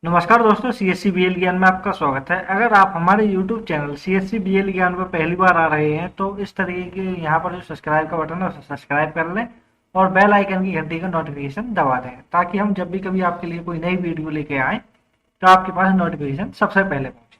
नमस्कार दोस्तों, CSC BL ज्ञान में आपका स्वागत है। अगर आप हमारे यूट्यूब चैनल सीएससी बीएल ज्ञान पर पहली बार आ रहे हैं तो इस तरीके के यहाँ पर जो सब्सक्राइब का बटन है उसे सब्सक्राइब कर लें और बेल आइकन की घंटी का नोटिफिकेशन दबा दें ताकि हम जब भी कभी आपके लिए कोई नई वीडियो लेके आएँ तो आपके पास नोटिफिकेशन सबसे पहले पहुँचे।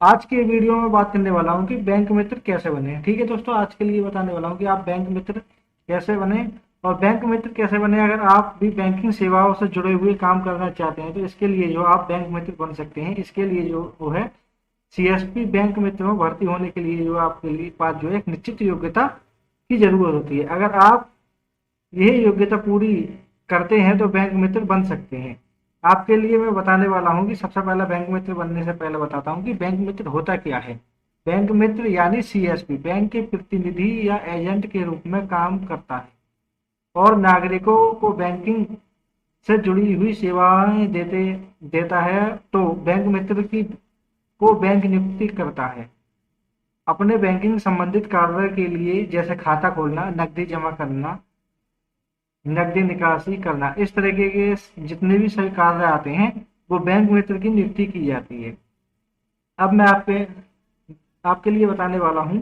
आज के वीडियो में बात करने वाला हूँ कि बैंक मित्र कैसे बने। ठीक है दोस्तों, आज के लिए बताने वाला हूँ कि आप बैंक मित्र कैसे बने और बैंक मित्र कैसे बने। अगर आप भी बैंकिंग सेवाओं से जुड़े हुए काम करना चाहते हैं तो इसके लिए जो आप बैंक मित्र बन सकते हैं। इसके लिए जो वो है सीएसपी बैंक मित्र में भर्ती होने के लिए जो आपके लिए पास जो है एक निश्चित योग्यता की जरूरत होती है। अगर आप यही योग्यता पूरी करते हैं तो बैंक मित्र बन सकते हैं। आपके लिए मैं बताने वाला हूं कि सबसे पहला बैंक मित्र बनने से पहले बताता हूं कि बैंक मित्र होता क्या है। बैंक मित्र यानी सीएसपी बैंक के प्रतिनिधि या एजेंट के रूप में काम करता है और नागरिकों को बैंकिंग से जुड़ी हुई सेवाएं देता है। तो बैंक मित्र की को बैंक नियुक्ति करता है अपने बैंकिंग संबंधित कार्य के लिए, जैसे खाता खोलना, नकदी जमा करना, नकदी निकासी करना। इस तरीके के जितने भी सभी कार्य आते हैं वो बैंक मित्र की नियुक्ति की जाती है। अब मैं आपके लिए बताने वाला हूँ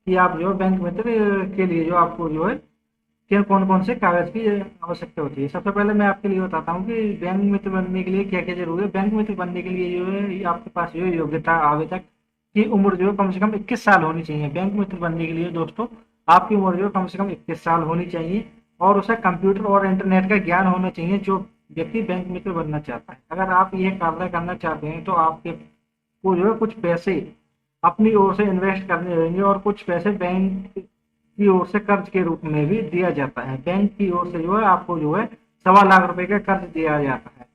कि आप जो बैंक मित्र के लिए जो आपको जो है कि कौन कौन से कागज की आवश्यकता होती है। सबसे पहले मैं आपके लिए बताता हूँ कि बैंक मित्र बनने के लिए क्या क्या जरूरी है। बैंक मित्र बनने के लिए जो है आपके पास जो है योग्यता, आवेदक की उम्र जो है कम से कम 21 साल होनी चाहिए। बैंक मित्र बनने के लिए दोस्तों आपकी उम्र जो है कम से कम 21 साल होनी चाहिए और उसे कंप्यूटर और इंटरनेट का ज्ञान होना चाहिए जो व्यक्ति बैंक मित्र बनना चाहता है। अगर आप ये कार्य करना चाहते हैं तो आपके को जो है कुछ पैसे अपनी ओर से इन्वेस्ट करने होंगे और कुछ पैसे बैंक की ओर से कर्ज के रूप में भी दिया जाता है। बैंक की ओर से जो है आपको जो है 1.25 लाख रुपए का कर्ज दिया जाता है।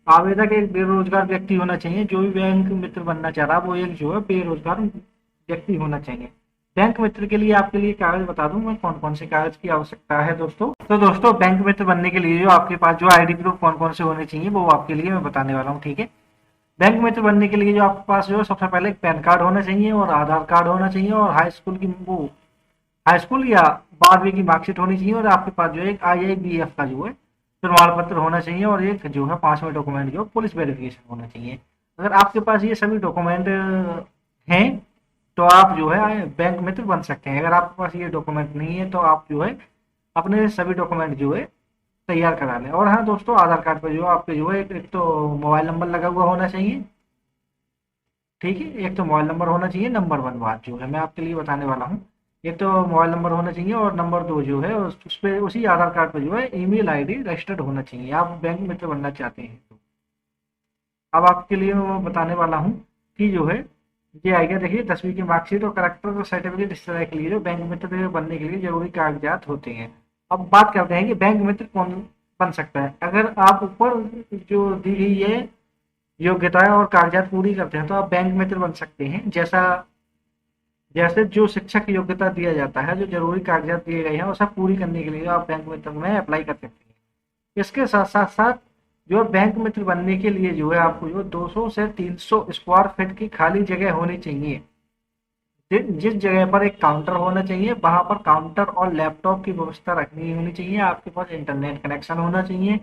आवेदक एक बेरोजगार व्यक्ति होना चाहिए। जो भी बैंक मित्र बनना चाह रहा है वो एक जो है बेरोजगार व्यक्ति होना चाहिए। बैंक मित्र के लिए आपके लिए कागज बता दूं मैं कौन कौन से कागज की आवश्यकता है दोस्तों। तो दोस्तों बैंक मित्र बनने के लिए जो आपके पास जो आईडी प्रूफ कौन कौन से होने चाहिए वो आपके लिए मैं बताने वाला हूँ। ठीक है, बैंक मित्र बनने के लिए जो आपके पास जो है सबसे पहले एक पैन कार्ड होना चाहिए और आधार कार्ड होना चाहिए और हाई स्कूल या 12वीं की मार्कशीट होनी चाहिए और आपके पास जो है एक आईआईबीएफ का जो है प्रमाण पत्र होना चाहिए और एक जो है 5वां डॉक्यूमेंट जो पुलिस वेरिफिकेशन होना चाहिए। अगर आपके पास ये सभी डॉक्यूमेंट हैं तो आप जो है बैंक मित्र बन सकते हैं। अगर आपके पास ये डॉक्यूमेंट नहीं है तो आप जो है अपने सभी डॉक्यूमेंट जो है तैयार करा लें। और हाँ दोस्तों, आधार कार्ड पर जो आपके जो है एक तो मोबाइल नंबर लगा हुआ होना चाहिए। ठीक है, एक तो मोबाइल नंबर होना चाहिए। नंबर 1 बात जो है मैं आपके लिए बताने वाला हूँ, एक तो मोबाइल नंबर होना चाहिए और नंबर 2 जो है उस पे उसी आधार कार्ड पे जो है ईमेल आईडी रजिस्टर्ड होना चाहिए। आप बैंक मित्र बनना चाहते हैं तो अब आपके लिए मैं बताने वाला हूँ कि जो है ये आएगा। देखिए, 10वीं की मार्कशीट और करेक्टर सर्टिफिकेट इस तरह के लिए जो बैंक मित्र बनने के लिए जरूरी कागजात होते हैं। अब बात करते हैं कि बैंक मित्र कौन बन सकता है। अगर आप ऊपर जो दी गई है योग्यताएं और कागजात पूरी करते हैं तो आप बैंक मित्र बन सकते हैं। जैसे जो शिक्षक योग्यता दिया जाता है, जो जरूरी कागजात दिए गए हैं वो सब पूरी करने के लिए आप बैंक मित्र में अप्लाई कर सकते हैं। इसके साथ साथ साथ जो बैंक मित्र बनने के लिए जो है आपको जो 200 से 300 स्क्वायर फीट की खाली जगह होनी चाहिए। जिस जगह पर एक काउंटर होना चाहिए वहां पर काउंटर और लैपटॉप की व्यवस्था रखनी होनी चाहिए। आपके पास इंटरनेट कनेक्शन होना चाहिए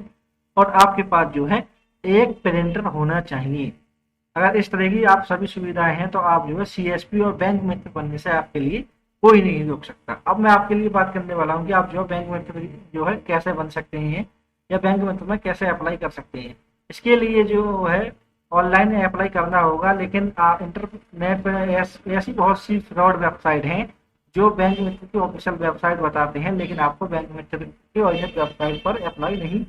और आपके पास जो है एक प्रिंटर होना चाहिए। अगर इस तरह की आप सभी सुविधाएं हैं तो आप जो है सीएसपी और बैंक मित्र बनने से आपके लिए कोई नहीं रोक सकता। अब मैं आपके लिए बात करने वाला हूँ कि आप जो बैंक मित्र जो है कैसे बन सकते हैं या बैंक मित्र में कैसे अप्लाई कर सकते हैं। इसके लिए जो है ऑनलाइन अप्लाई करना होगा, लेकिन इंटरनेट पर ऐसी बहुत सी फ्रॉड वेबसाइट हैं जो बैंक मित्र की ऑफिशियल वेबसाइट बताते हैं लेकिन आपको बैंक मित्र की ओरिजिनल वेबसाइट पर अप्लाई नहीं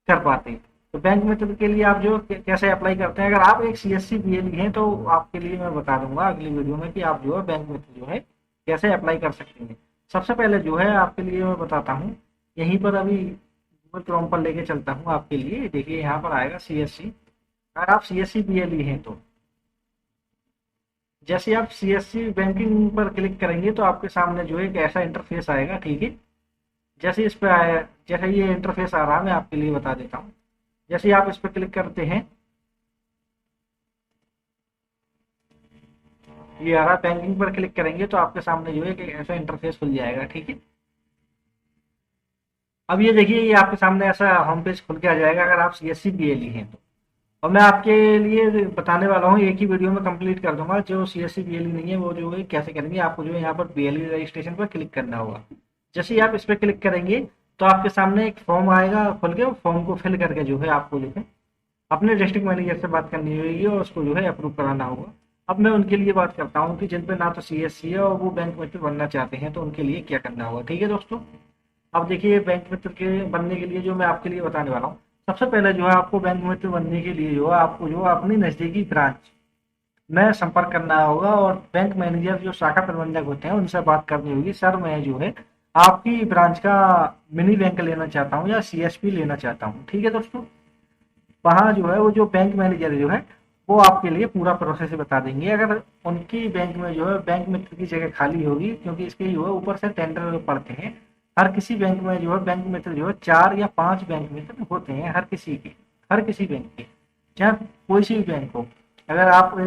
कर पाते। तो बैंक मित्र के लिए आप जो कैसे अप्लाई करते हैं, अगर आप एक सीएससी बीएलई हैं तो आपके लिए मैं बता दूंगा अगली वीडियो में कि आप जो है बैंक मित्र जो है कैसे अप्लाई कर सकते हैं। सबसे पहले जो है आपके लिए मैं बताता हूँ, यहीं पर अभी गूगल क्रोम पर लेके चलता हूँ आपके लिए। देखिए यहाँ पर आएगा सीएससी। अगर आप सीएससी बीएलई हैं तो जैसे आप सीएससी बैंकिंग पर क्लिक करेंगे तो आपके सामने जो है एक ऐसा इंटरफेस आएगा। ठीक है, जैसे इस पे आया, जैसे ये इंटरफेस आ रहा है मैं आपके लिए बता देता हूँ। जैसे आप इस पर क्लिक करते हैं ये आ रहा, बैंकिंग पर क्लिक करेंगे तो आपके सामने जो है एक ऐसा इंटरफेस खुल जाएगा। ठीक है, अब ये देखिए, ये आपके सामने ऐसा होम पेज खुल के आ जाएगा अगर आप CSC BLE हैं तो। और मैं आपके लिए बताने वाला हूँ, एक ही वीडियो में कंप्लीट कर दूंगा। जो CSC BLE नहीं है वो जो है कैसे करेंगे, आपको जो है यहाँ पर BLE रजिस्ट्रेशन पर क्लिक करना होगा। जैसे ही आप इस पर क्लिक करेंगे तो आपके सामने एक फॉर्म आएगा खुल के, फॉर्म को फिल करके जो है आपको जो है अपने डिस्ट्रिक्ट मैनेजर से बात करनी होगी और उसको जो है अप्रूव कराना होगा। अब मैं उनके लिए बात करता हूँ कि जिन पे ना तो CSC है और वो बैंक मित्र बनना चाहते हैं, तो उनके लिए क्या करना होगा। ठीक है दोस्तों, अब देखिए बैंक मित्र के बनने के लिए जो मैं आपके लिए बताने वाला हूँ, सबसे पहले जो है आपको बैंक मित्र बनने के लिए जो है आपको जो है अपनी नज़दीकी ब्रांच में संपर्क करना होगा और बैंक मैनेजर जो शाखा प्रबंधक होते हैं उनसे बात करनी होगी। सर मैं जो है आपकी ब्रांच का मिनी बैंक लेना चाहता हूँ या CSP लेना चाहता हूँ। ठीक है दोस्तों, वहाँ जो है वो जो बैंक मैनेजर जो है वो आपके लिए पूरा प्रोसेस बता देंगे। अगर उनकी बैंक में जो है बैंक मित्र की जगह खाली होगी, क्योंकि इसके जो है ऊपर से टेंडर पड़ते हैं, हर किसी बैंक में जो है बैंक मित्र जो है 4 या 5 बैंक मित्र होते हैं हर किसी के, हर किसी बैंक के, चाहे कोई सी भी बैंक हो। अगर आप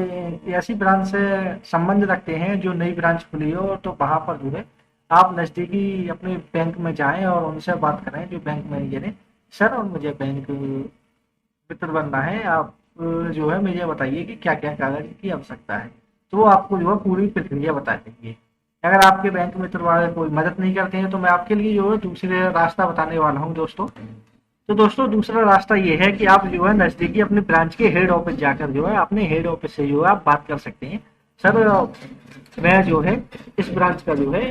ऐसी ब्रांच से संबंध रखते हैं जो नई ब्रांच खुली हो, तो वहाँ पर जो है आप नज़दीकी अपने बैंक में जाएं और उनसे बात करें जो बैंक मैनेजर है। सर और मुझे बैंक मित्र बनना है, आप जो है मुझे बताइए कि क्या क्या कागज की आवश्यकता है। तो वो आपको जो है पूरी प्रक्रिया बता देंगे। अगर आपके बैंक मित्र वाले कोई मदद नहीं करते हैं तो मैं आपके लिए जो है दूसरे रास्ता बताने वाला हूँ दोस्तों। तो दोस्तों दूसरा रास्ता ये है कि आप जो है नज़दीकी अपने ब्रांच के हेड ऑफिस जाकर जो है अपने हेड ऑफिस से जो है आप बात कर सकते हैं। सर मैं जो है इस ब्रांच का जो है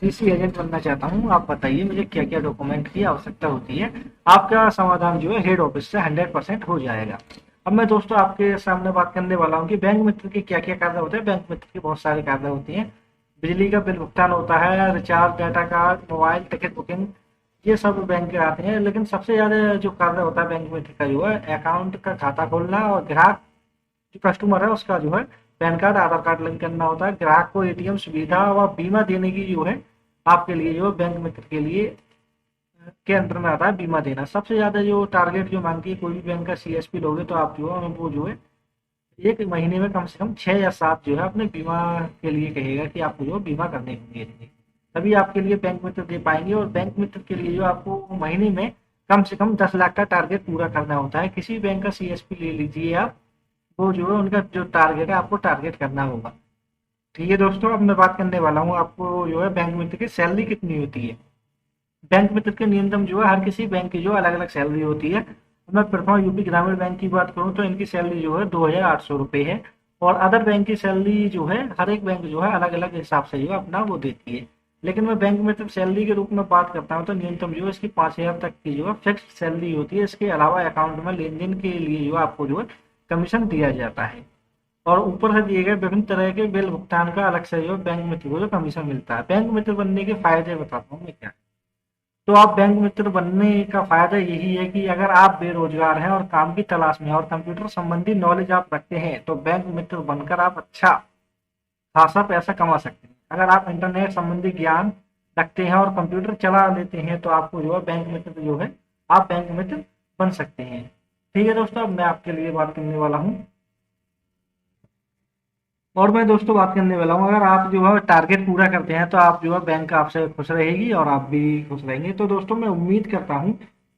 PC एजेंट बनना चाहता हूँ, आप बताइए मुझे क्या क्या डॉक्यूमेंट की आवश्यकता होती है। आपका समाधान जो है हेड ऑफिस से 100% हो जाएगा। अब मैं दोस्तों आपके सामने बात करने वाला हूँ कि बैंक मित्र के क्या क्या कार्य होते हैं। बैंक मित्र के बहुत सारे कार्य होते हैं। बिजली का बिल भुगतान होता है, recharge, data card, mobile ticket booking, ये सब बैंक के आते हैं। लेकिन सबसे ज़्यादा जो कार्य होता है बैंक मित्र का जो है अकाउंट का खाता खोलना और ग्राहक जो कस्टमर है उसका जो है पैन कार्ड, आधार कार्ड लिंक करना होता है। ग्राहक को ATM सुविधा व बीमा देने की जो है आपके लिए जो बैंक मित्र के लिए के अंदर में आता है बीमा देना। सबसे ज्यादा जो टारगेट जो मांगती है कोई भी बैंक का CSP लोगे तो आप जो है वो जो है एक महीने में कम से कम 6 या 7 जो है अपने बीमा के लिए कहेगा कि आपको जो बीमा करने होंगे, तभी आपके लिए बैंक मित्र दे पाएंगे। और बैंक मित्र के लिए जो आपको महीने में कम से कम 10 लाख का टारगेट पूरा करना होता है। किसी बैंक का CSP ले लीजिए आप, वो जो है उनका जो टारगेट है आपको टारगेट करना होगा। ठीक है दोस्तों, अब मैं बात करने वाला हूँ आपको जो है बैंक मित्र की सैलरी कितनी होती है। बैंक मित्र के न्यूनतम जो है हर किसी बैंक की जो अलग अलग सैलरी होती है। मैं प्रथम UP ग्रामीण बैंक की बात करूँ तो इनकी सैलरी जो है 2,800 रुपये है। और अदर बैंक की सैलरी जो है हर एक बैंक जो है अलग अलग हिसाब से जो है अपना वो देती है। लेकिन मैं बैंक मित्र सैलरी के रूप में बात करता हूँ तो न्यूनतम जो है इसकी 5,000 तक की जो है फिक्स सैलरी होती है। इसके अलावा अकाउंट में लेन देन के लिए जो आपको जो है कमीशन दिया जाता है। और ऊपर से दिए गए विभिन्न तरह के बिल भुगतान का अलग से जो बैंक मित्र को जो कमीशन मिलता है। बैंक मित्र बनने के फायदे बताता हूँ मैं क्या। तो आप बैंक मित्र बनने का फायदा यही है कि अगर आप बेरोजगार हैं और काम की तलाश में और कंप्यूटर संबंधी नॉलेज आप रखते हैं तो बैंक मित्र बनकर आप अच्छा खासा पैसा कमा सकते हैं। अगर आप इंटरनेट संबंधी ज्ञान रखते हैं और कंप्यूटर चला लेते हैं तो आपको जो है बैंक मित्र जो है आप बैंक मित्र बन सकते हैं। ठीक है दोस्तों, अब मैं आपके लिए बात करने वाला हूँ और मैं दोस्तों बात करने वाला हूँ, अगर आप जो है टारगेट पूरा करते हैं तो आप जो है बैंक आपसे खुश रहेगी और आप भी खुश रहेंगे। तो दोस्तों मैं उम्मीद करता हूँ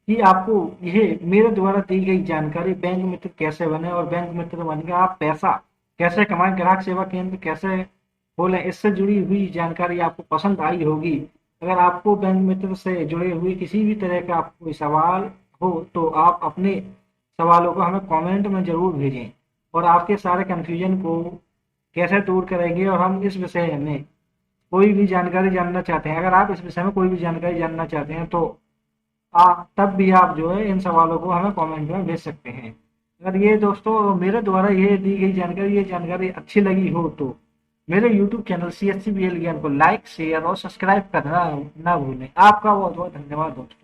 कि आपको यह मेरे द्वारा दी गई जानकारी बैंक मित्र कैसे बने और बैंक मित्र बनकर आप पैसा कैसे कमाएं, ग्राहक सेवा केंद्र कैसे खोलें, इससे जुड़ी हुई जानकारी आपको पसंद आई होगी। अगर आपको बैंक मित्र से जुड़े हुए किसी भी तरह का आपको कोई सवाल हो तो आप अपने सवालों को हमें कमेंट में जरूर भेजें और आपके सारे कन्फ्यूजन को कैसे दूर करेंगे। और हम इस विषय में कोई भी जानकारी जानना चाहते हैं, अगर आप इस विषय में कोई भी जानकारी जानना चाहते हैं तो तब भी आप जो है इन सवालों को हमें कमेंट में भेज सकते हैं। अगर ये दोस्तों मेरे द्वारा ये दी गई जानकारी ये जानकारी अच्छी लगी हो तो मेरे YouTube चैनल CSC BL ज्ञान को लाइक, शेयर और सब्सक्राइब करना ना भूलें। आपका बहुत बहुत धन्यवाद दोस्तों।